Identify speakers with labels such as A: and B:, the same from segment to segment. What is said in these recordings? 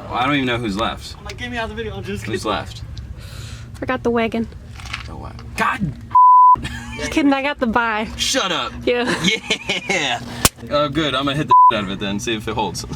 A: Well, I don't even know who's left.
B: I'm like, get me out of the video. I'm just kidding.
A: Who's left?
C: Forgot the wagon.
A: The what? God!
C: Just kidding, I got the bye.
A: Shut up!
C: Yeah.
A: Yeah! Oh, good. I'm gonna hit the out of it then, see if it holds.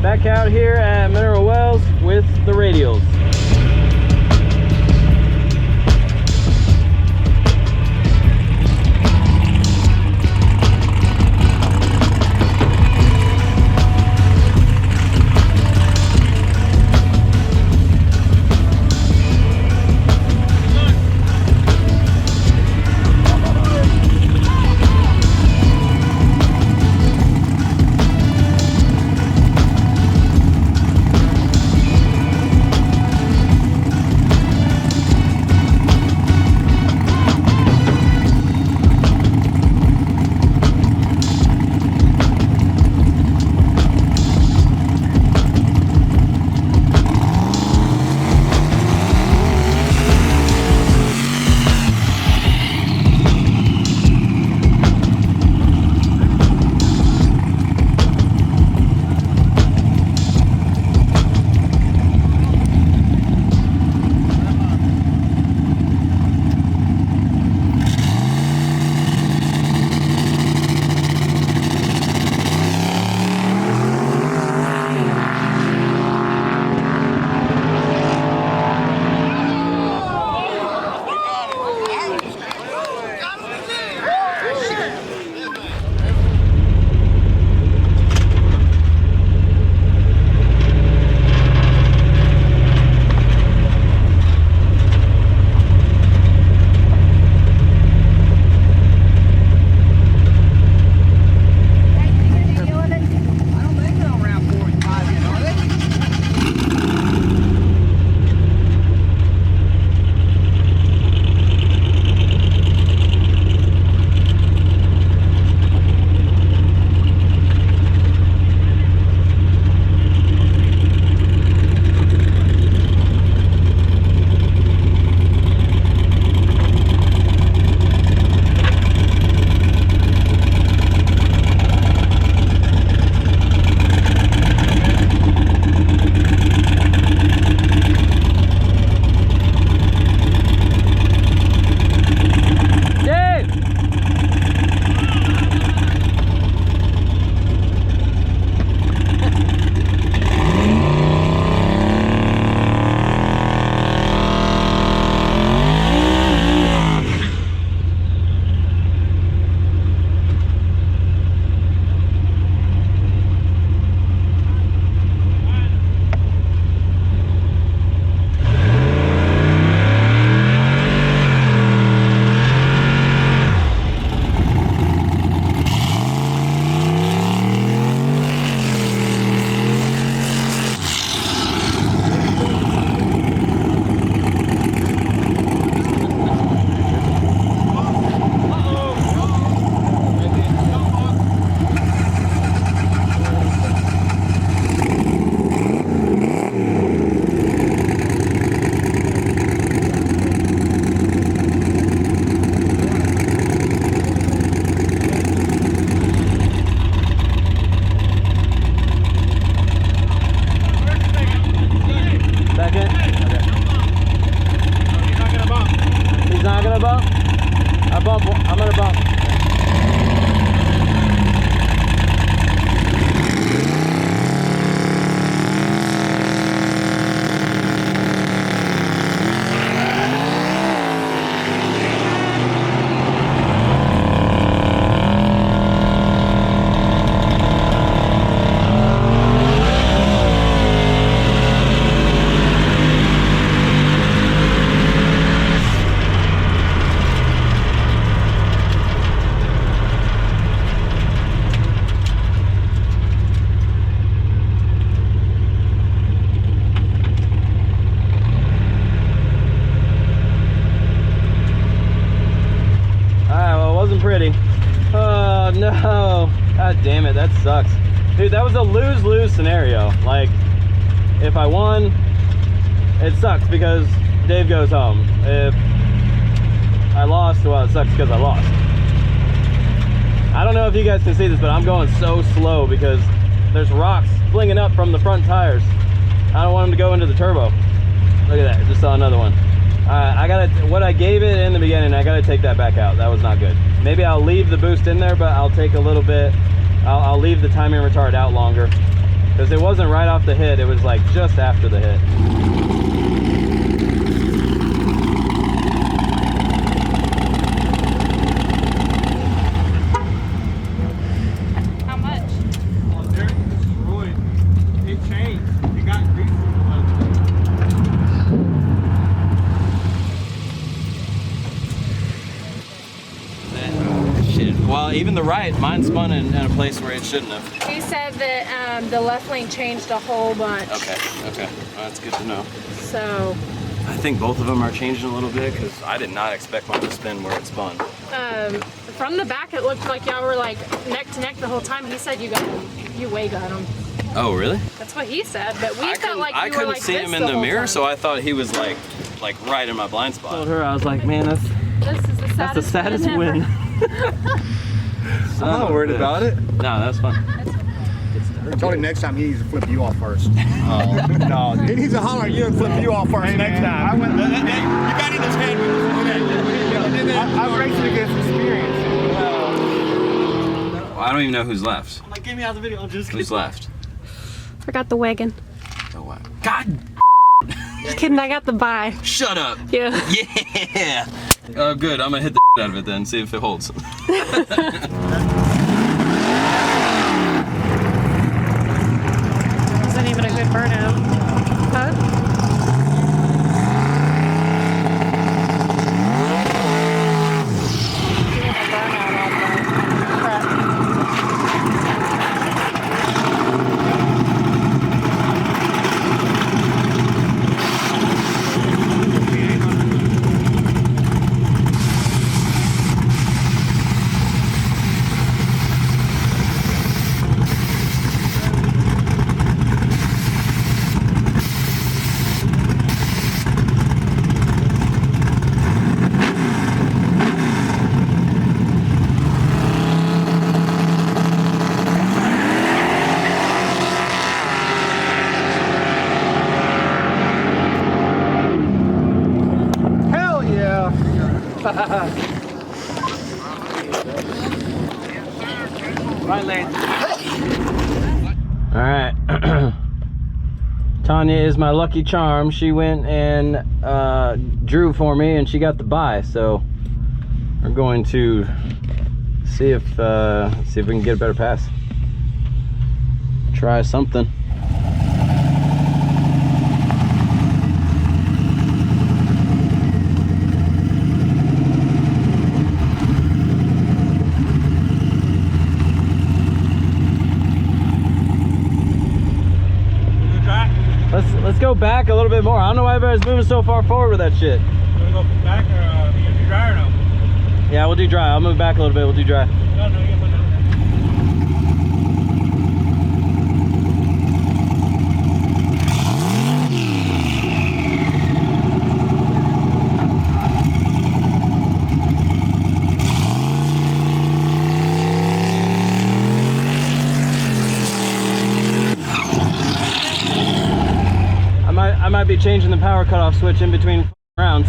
A: Back out here at Mineral Wells with the radials. looking pretty. Oh no, god damn it, that sucks. Dude, that was a lose-lose scenario. Like, if I won, it sucks because Dave goes home. If I lost, well, it sucks because I lost. I don't know if you guys can see this, but I'm going so slow because there's rocks flinging up from the front tires. I don't want them to go into the turbo. Look at that, I just saw another one. I gotta, what I gave it in the beginning, I gotta take that back out. That was not good. Maybe I'll leave the boost in there, but I'll take a little bit, I'll leave the timing retard out longer. Because it wasn't right off the hit, it was like just after the hit.
C: How much?
B: Oh, they're destroyed. It changed. It got greasy.
A: Shit. Well, even the right, mine spun in a place where it shouldn't have.
C: He said that the left lane changed a whole bunch.
A: Okay, well, that's good to know.
C: So.
A: I think both of them are changing a little bit because I did not expect mine to spin where it spun.
C: From the back, it looked like y'all were like neck to neck the whole time. He said you got him. You way got him.
A: Oh, really?
C: That's what he said, but we felt like
A: I
C: you were
A: couldn't
C: like
A: see
C: this
A: him in the
C: whole
A: mirror,
C: time.
A: so I thought he was like right in my blind spot. I told her, I was like, man,
C: This is the saddest
A: win.
B: I'm not worried about it.
A: No, that's fun.
D: I told him next time he needs to flip you off first. Oh, no. He needs to holler at you and flip you off first next time.
B: You got in his head. I'm racing against experience.
A: Well, I don't even know who's left.
B: Like, get me out of the video. I'm just
A: Who's left?
C: Forgot the wagon.
A: Oh, wow. God,
C: Just kidding, I got the buy.
A: shut up.
C: Yeah.
A: Yeah. Oh, good. I'm gonna hit the out of it then, see if it holds.
C: Wasn't even a good burnout. Huh?
B: hell yeah. Right lane.
A: All right. Tanya is my lucky charm. She went and drew for me, and she got the buy. So we're going to see if we can get a better pass. Try something. Let's go back a little bit more. I don't know why everybody's moving so far forward with that shit.
B: You wanna go back or you gonna do dry or no?
A: Yeah, we'll do dry. I'll move back a little bit. We'll do dry.
B: No, you can put it.
A: I might be changing the power cutoff switch in between rounds.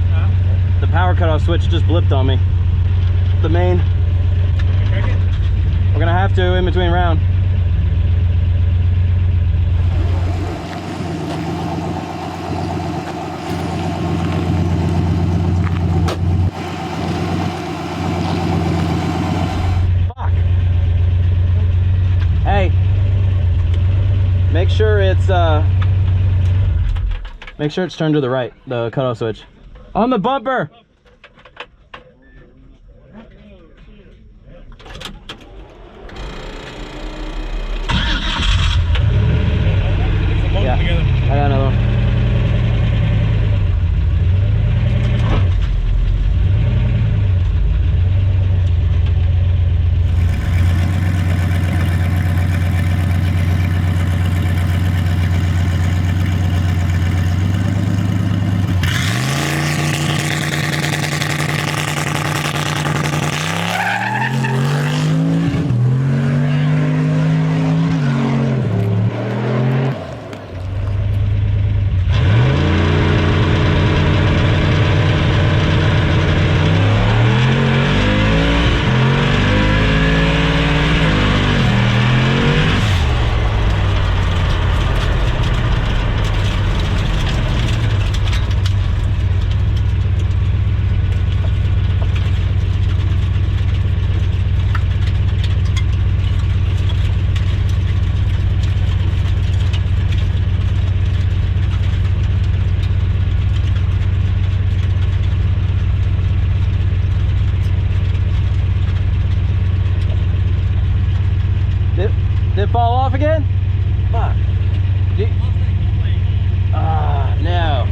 B: Huh?
A: The power cutoff switch just blipped on me. The main.
B: Check it.
A: We're gonna have to in between round. Fuck. Hey. Make sure it's turned to the right, the cutoff switch. On the bumper! Yeah, I got another one. off again? Fuck. No.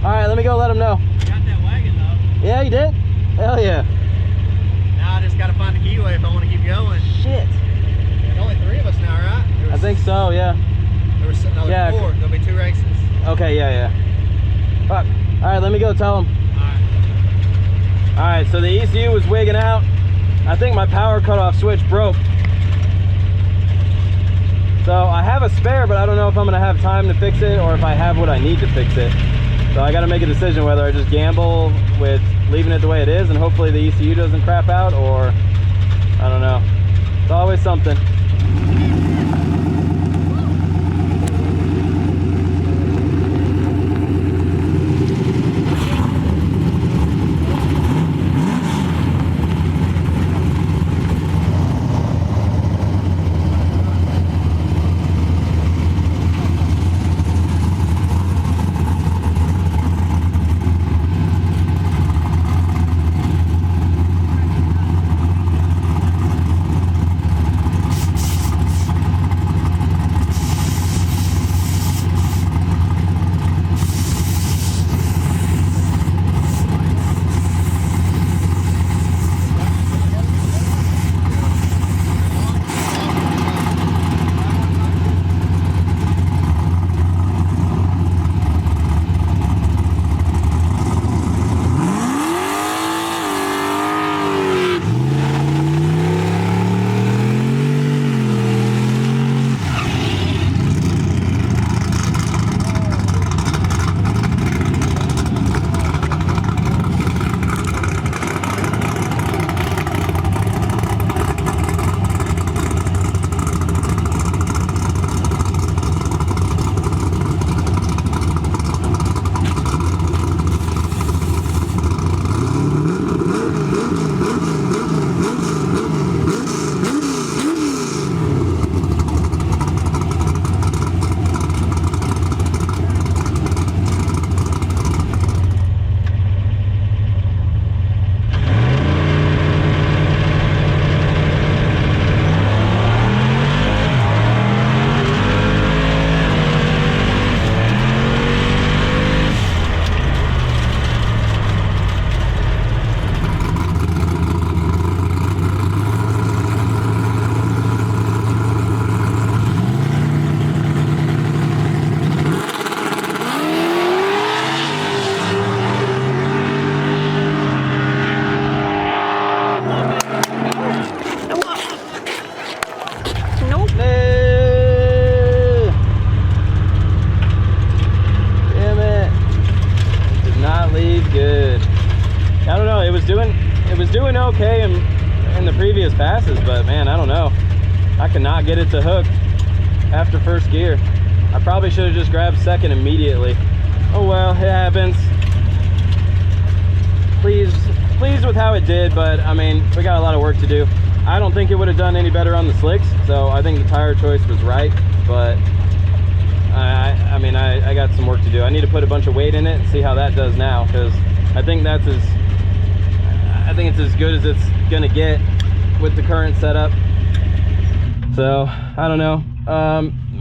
A: Alright, let me go let him know.
B: Got that wagon though.
A: Yeah, you did? Hell yeah.
B: Now I just gotta find the keyway if I want to keep going.
A: Shit.
B: There's only 3 of us now, right?
A: I think so, yeah.
B: There was another
A: Yeah.
B: 4. There'll be 2 races.
A: Okay, yeah. Fuck. Alright, let me go tell him. Alright, so the ECU was wigging out. I think my power cutoff switch broke. So I have a spare, but I don't know if I'm gonna have time to fix it or if I have what I need to fix it. So I gotta make a decision whether I just gamble with leaving it the way it is and hopefully the ECU doesn't crap out, or I don't know. It's always something. Doing okay in the previous passes, but man, I don't know. I cannot get it to hook after first gear. I probably should have just grabbed second immediately. Oh well, it happens. Pleased with how it did, but I mean, we got a lot of work to do. I don't think it would have done any better on the slicks, so I think the tire choice was right, but I mean, I got some work to do. I need to put a bunch of weight in it and see how that does now, because I think it's as good as it's gonna get with the current setup. So I don't know,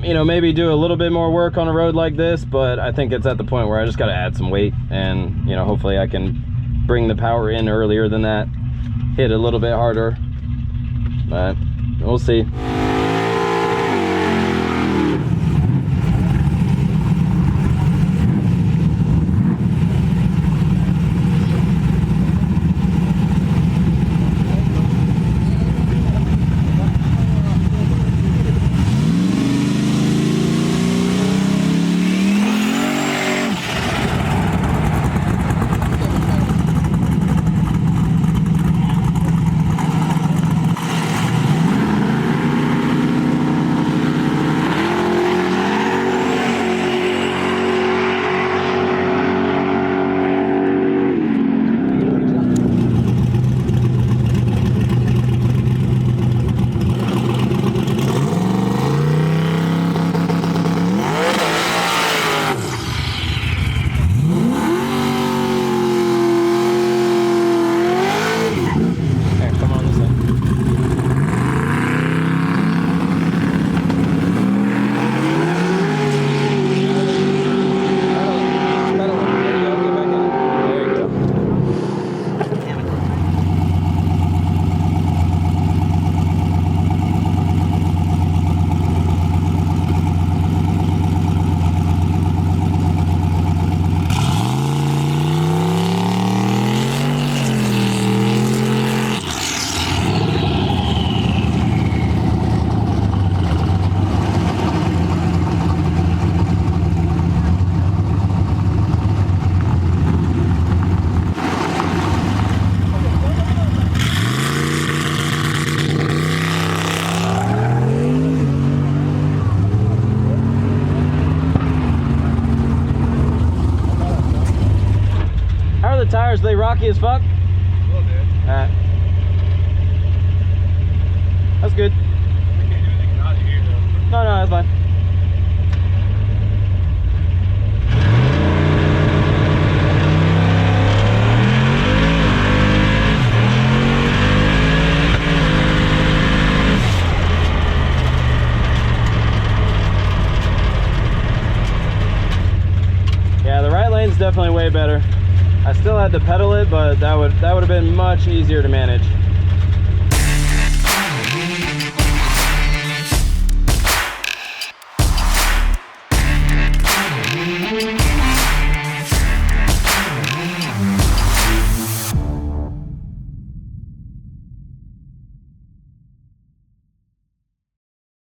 A: you know, maybe do a little bit more work on a road like this, but I think it's at the point where I just got to add some weight, and you know, hopefully I can bring the power in earlier than that, hit a little bit harder, but we'll see. tires, they rocky as fuck?
B: A little bit.
A: Alright. That's good.
B: I can't do anything about it here though.
A: No, that's fine. Yeah, the right lane's definitely way better. I still had to pedal it, but that would have been much easier to manage.